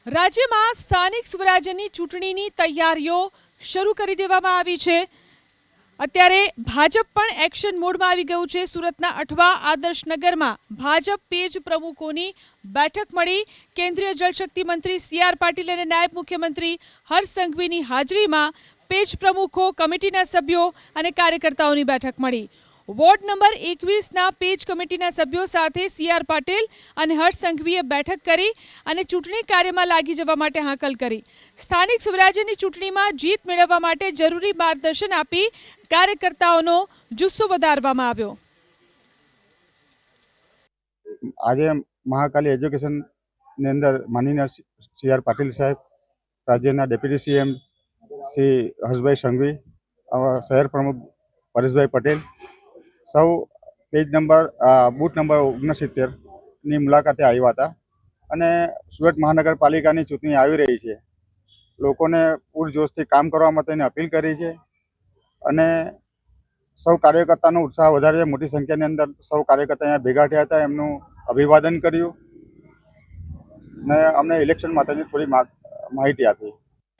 રાજ્યમાં સ્થાનિક સ્વરાજ્યની ચૂંટણીની તૈયારીઓ શરૂ કરી દેવામાં આવી છે। અત્યારે ભાજપ પણ એક્શન મોડમાં આવી ગયું છે। સુરતના અઠવા આદર્શનગરમાં ભાજપ પેજ પ્રમુખોની બેઠક મળી। કેન્દ્રીય જળશક્તિ મંત્રી સી.આર. પાટીલ અને નાયબ મુખ્યમંત્રી હર્ષ સંઘવીની હાજરીમાં પેજ પ્રમુખો, કમિટીના સભ્યો અને કાર્યકર્તાઓની બેઠક મળી। વોર્ડ નંબર 21ના પેજ કમિટીના સભ્યો સાથે સી.આર. પાટીલ અને હર્ષ સંઘવીએ બેઠક કરી અને ચૂંટણી કાર્યમાં લાગી જવા માટે હાકલ કરી। સ્થાનિક સ્વરાજ્યની ચૂંટણીમાં જીત મેળવવા માટે જરૂરી માર્ગદર્શન આપી કાર્યકર્તાઓનો જુસ્સો વધારવામાં આવ્યો। આજે મહાકાલી એજ્યુકેશનની અંદર માનનીય સી.આર. પાટીલ સાહેબ, રાજ્યના ડેપ્યુટી સીએમ શ્રી હર્ષભાઈ સંઘવી, શહેર પ્રમુખ પરેશભાઈ પટેલ સૌ પેજ નંબર બૂથ નંબર 69ની મુલાકાતે આવ્યા હતા અને સુરત મહાનગરપાલિકાની ચૂંટણી આવી રહી છે, લોકોને પૂરજોશથી કામ કરવા માટેની અપીલ કરી છે અને સૌ કાર્યકર્તાનો ઉત્સાહ વધારે છે। મોટી સંખ્યાની અંદર સૌ કાર્યકર્તા અહીંયા ભેગા થયા હતા, એમનું અભિવાદન કર્યું ને અમને ઇલેક્શન માટેની થોડી માહિતી આપી।